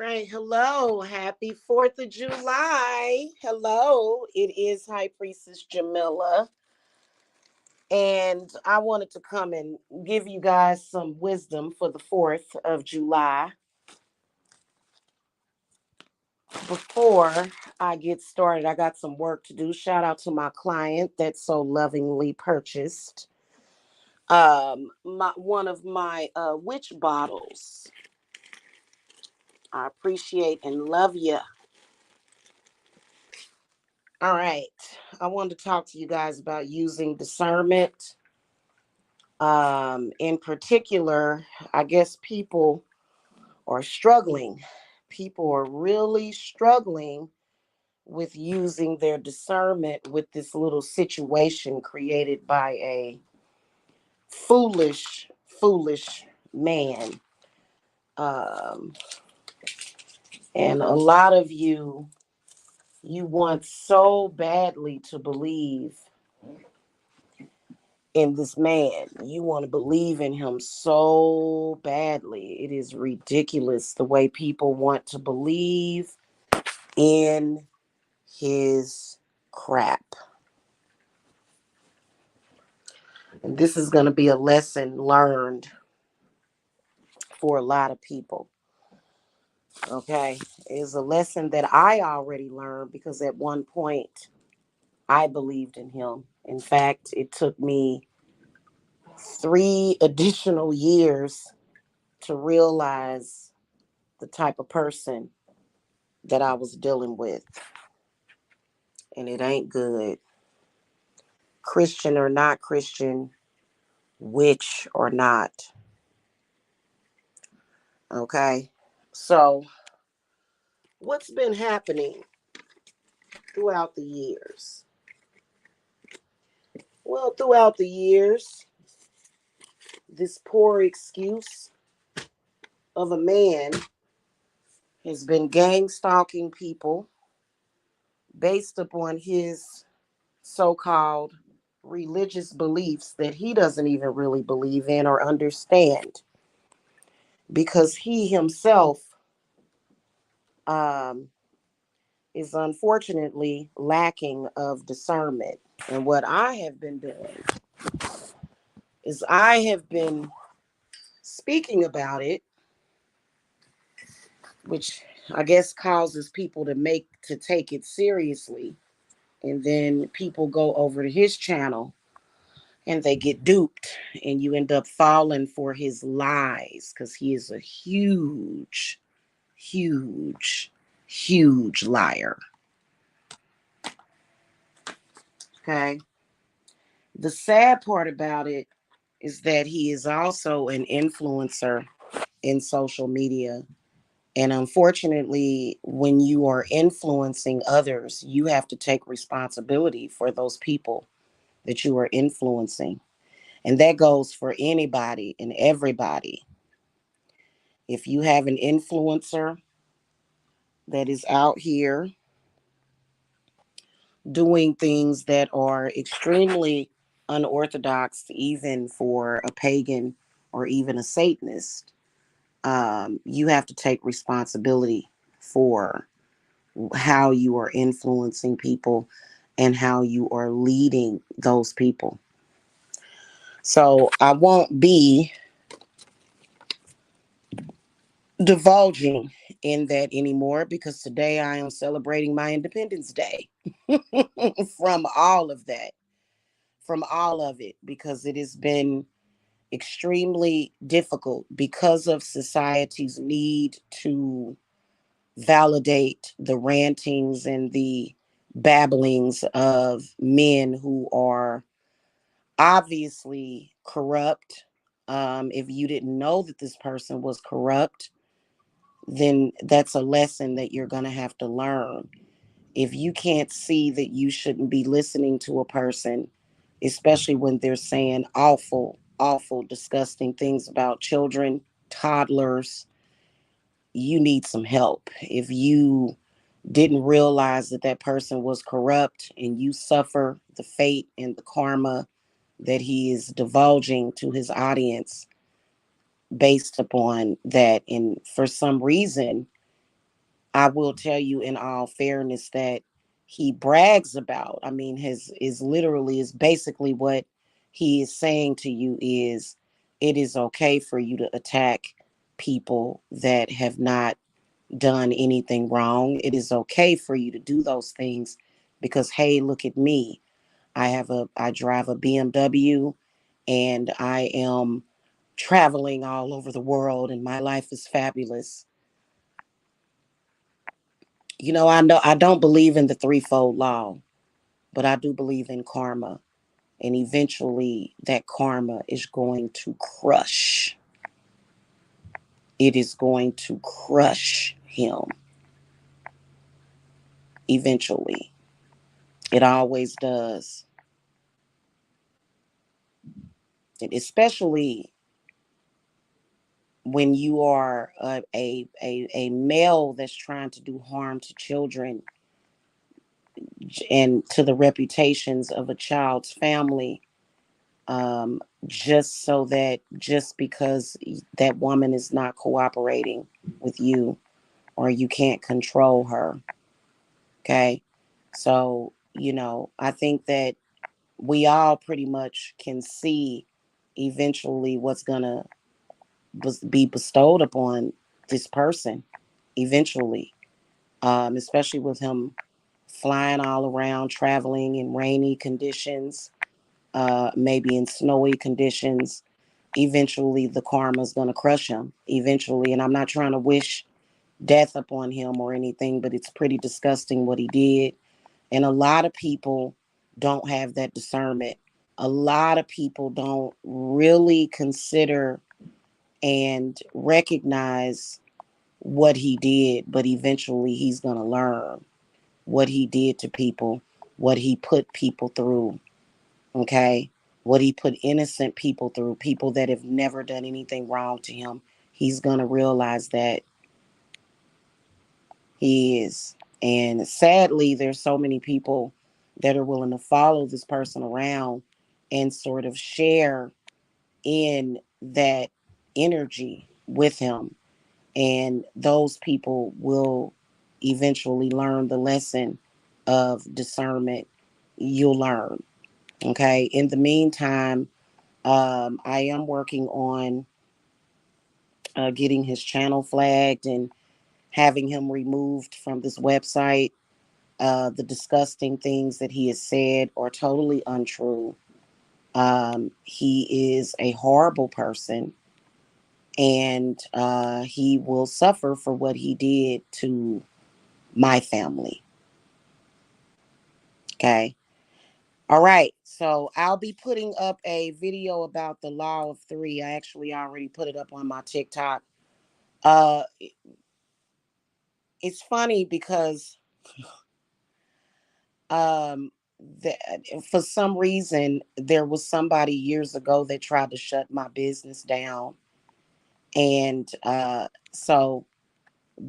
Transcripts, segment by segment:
Right. Hello. Happy 4th of July. Hello. It is High Priestess Jamila. And I wanted to come and give you guys some wisdom for the 4th of July. Before I get started, I got some work to do. Shout out to my client that so lovingly purchased one of my witch bottles. I appreciate and love you. All right. I wanted to talk to you guys about using discernment. In particular, I guess people are struggling. People are really struggling with using their discernment with this little situation created by a foolish man. Um, and a lot of you want so badly to believe in this man. You want to believe in him so badly. It is ridiculous the way people want to believe in his crap. And this is going to be a lesson learned for a lot of people. Okay. It's a lesson that I already learned because at one point I believed in him. In fact, it took me 3 additional years to realize the type of person that I was dealing with. And it ain't good. Christian or not Christian, witch or not. Okay. So, what's been happening throughout the years? Well, throughout the years, this poor excuse of a man has been gang stalking people based upon his so-called religious beliefs that he doesn't even really believe in or understand because he himself um, is unfortunately lacking of discernment. And what I have been doing is I have been speaking about it, which I guess causes people to take it seriously. And then people go over to his channel and they get duped and you end up falling for his lies because he is a huge, huge liar. Okay. The sad part about it is that he is also an influencer in social media. And unfortunately, when you are influencing others, you have to take responsibility for those people that you are influencing. And that goes for anybody and everybody. If you have an influencer that is out here doing things that are extremely unorthodox, even for a pagan or even a Satanist, you have to take responsibility for how you are influencing people and how you are leading those people. So I won't be divulging in that anymore because today I am celebrating my Independence Day from all of that, from all of it, because it has been extremely difficult because of society's need to validate the rantings and the babblings of men who are obviously corrupt. If you didn't know that this person was corrupt, then that's a lesson that you're going to have to learn. If you can't see that you shouldn't be listening to a person, especially when they're saying awful, disgusting things about children, toddlers, you need some help. If you didn't realize that that person was corrupt and you suffer the fate and the karma that he is divulging to his audience based upon that, and for some reason, I will tell you in all fairness that he brags about. I mean, his is literally is basically what he is saying to you is it is okay for you to attack people that have not done anything wrong. It is okay for you to do those things because, hey, look at me. I drive a BMW and I am traveling all over the world and my life is fabulous. I know I don't believe in the threefold law, but I do believe in karma. And eventually that karma is going to crush. It is going to crush him eventually. It always does. And especially when you are a male that's trying to do harm to children and to the reputations of a child's family, just because that woman is not cooperating with you or you can't control her. Okay. So, I think that we all pretty much can see eventually what's going to be bestowed upon this person eventually, especially with him flying all around, traveling in rainy conditions, maybe in snowy conditions. Eventually, the karma is going to crush him. Eventually, and I'm not trying to wish death upon him or anything, but it's pretty disgusting what he did. And a lot of people don't have that discernment. A lot of people don't really consider and recognize what he did, but eventually he's going to learn what he did to people, what he put people through, okay? What he put innocent people through, people that have never done anything wrong to him. He's going to realize that he is. And sadly, there's so many people that are willing to follow this person around and sort of share in that energy with him. And those people will eventually learn the lesson of discernment. You'll learn. Okay. In the meantime, I am working on getting his channel flagged and having him removed from this website. The disgusting things that he has said are totally untrue. He is a horrible person and he will suffer for what he did to my family. Okay. All right. So I'll be putting up a video about the law of three. I actually already put it up on my TikTok. Uh, it's funny because um, the, for some reason, there was somebody years ago that tried to shut my business down. And so,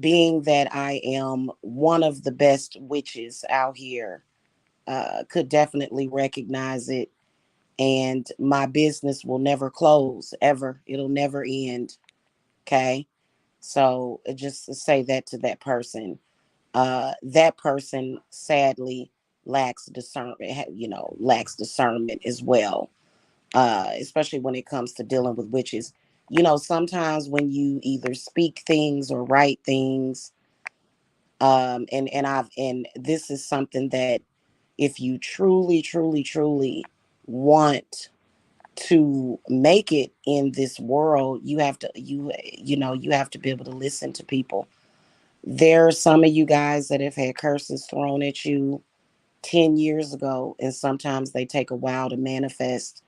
being that I am one of the best witches out here, could definitely recognize it. And my business will never close, ever. It'll never end. Okay. So just to say that to that person, that person sadly lacks discernment, lacks discernment as well, especially when it comes to dealing with witches. Sometimes when you either speak things or write things, and this is something that if you truly, truly, truly want to make it in this world, you have to be able to listen to people. There are some of you guys that have had curses thrown at you 10 years ago, and sometimes they take a while to manifest.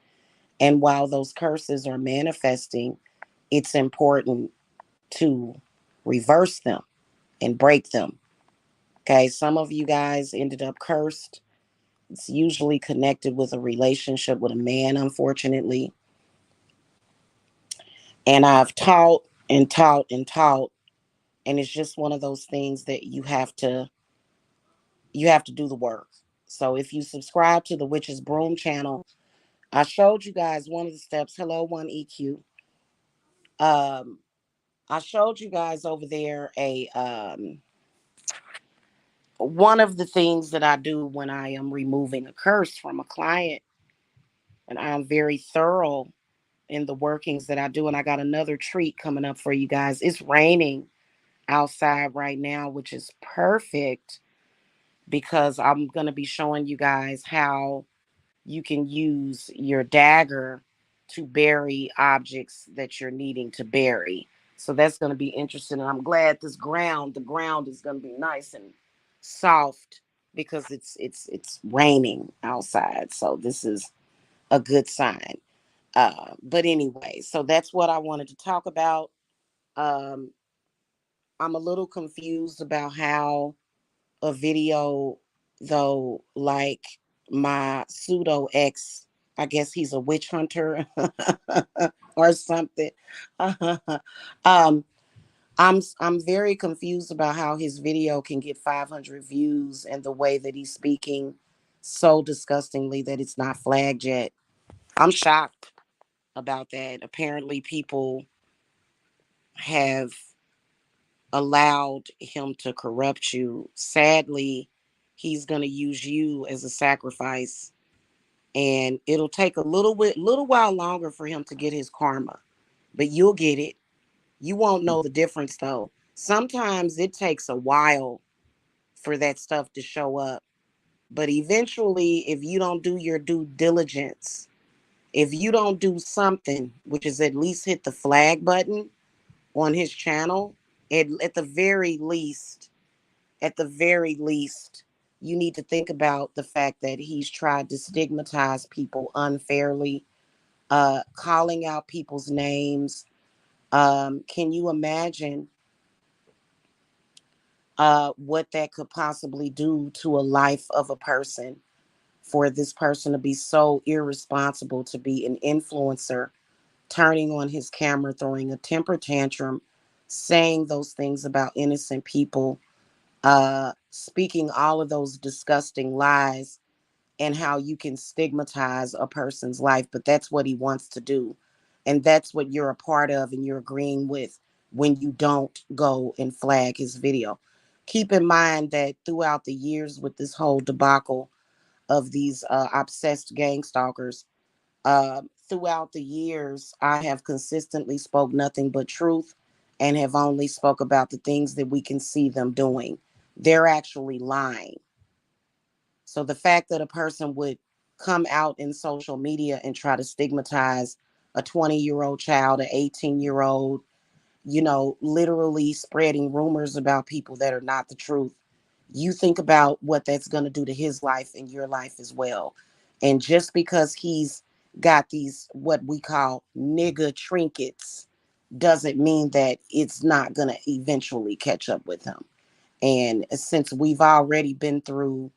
And while those curses are manifesting, it's important to reverse them and break them. Okay, some of you guys ended up cursed. It's usually connected with a relationship with a man, unfortunately. And I've taught and taught and taught, and it's just one of those things that you have to do the work. So if you subscribe to the Witch's Broom channel, I showed you guys one of the steps. Hello, one EQ. Um, I showed you guys over there a one of the things that I do when I am removing a curse from a client and I'm very thorough in the workings that I do. And I got another treat coming up for you guys. It's raining outside right now, which is perfect because I'm going to be showing you guys how you can use your dagger to bury objects that you're needing to bury. So that's going to be interesting. And I'm glad the ground is going to be nice and soft because it's raining outside. So this is a good sign. But anyway, so that's what I wanted to talk about. Um, I'm a little confused about how a video, though, like my pseudo ex, I guess he's a witch hunter or something. um, I'm very confused about how his video can get 500 views and the way that he's speaking so disgustingly that it's not flagged yet. I'm shocked about that. Apparently, people have allowed him to corrupt you. Sadly, he's going to use you as a sacrifice, and it'll take a little while longer for him to get his karma, but you'll get it. You won't know the difference though. Sometimes it takes a while for that stuff to show up, but eventually, if you don't do your due diligence, if you don't do something, which is at least hit the flag button on his channel, at the very least, at the very least, you need to think about the fact that he's tried to stigmatize people unfairly, calling out people's names. Can you imagine what that could possibly do to a life of a person for this person to be so irresponsible, to be an influencer, turning on his camera, throwing a temper tantrum, saying those things about innocent people, speaking all of those disgusting lies, and how you can stigmatize a person's life. But that's what he wants to do. And that's what you're a part of and you're agreeing with when you don't go and flag his video. Keep in mind that throughout the years with this whole debacle of these obsessed gang stalkers, throughout the years, I have consistently spoke nothing but truth and have only spoke about the things that we can see them doing. They're actually lying. So the fact that a person would come out in social media and try to stigmatize a 20-year-old child, an 18-year-old, literally spreading rumors about people that are not the truth, you think about what that's going to do to his life and your life as well. And just because he's got these, what we call nigga trinkets, doesn't mean that it's not going to eventually catch up with him. And since we've already been through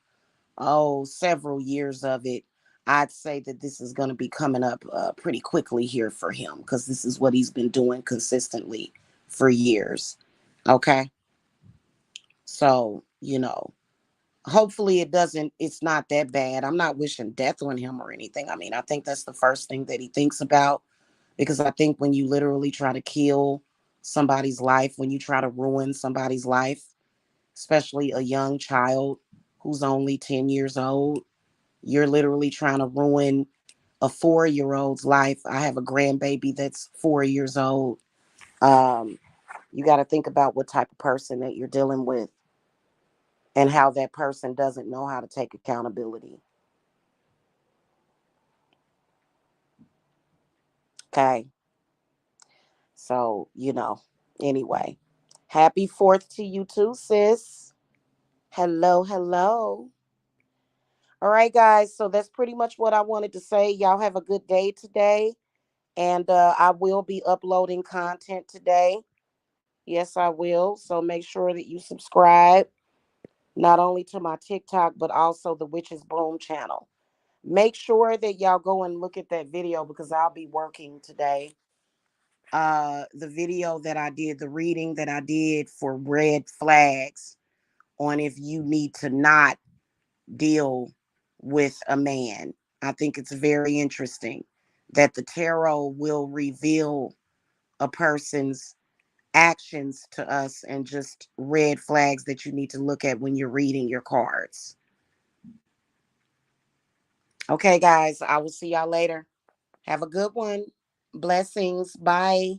several years of it, I'd say that this is going to be coming up pretty quickly here for him because this is what he's been doing consistently for years. Okay. So, hopefully it's not that bad. I'm not wishing death on him or anything. I mean, I think that's the first thing that he thinks about because I think when you literally try to kill somebody's life, when you try to ruin somebody's life, especially a young child who's only 10 years old, you're literally trying to ruin a 4-year old's life. I have a grandbaby that's 4 years old. Um, you got to think about what type of person that you're dealing with and how that person doesn't know how to take accountability. Okay. So, anyway, happy 4th to you too, sis. Hello, hello. All right, guys. So that's pretty much what I wanted to say. Y'all have a good day today. And I will be uploading content today. Yes, I will. So make sure that you subscribe not only to my TikTok, but also the Witches Bloom channel. Make sure that y'all go and look at that video because I'll be working today. The video that I did, the reading that I did for red flags on if you need to not deal with a man. I think it's very interesting that the tarot will reveal a person's actions to us and just red flags that you need to look at when you're reading your cards. Okay, guys, I will see y'all later. Have a good one. Blessings. Bye.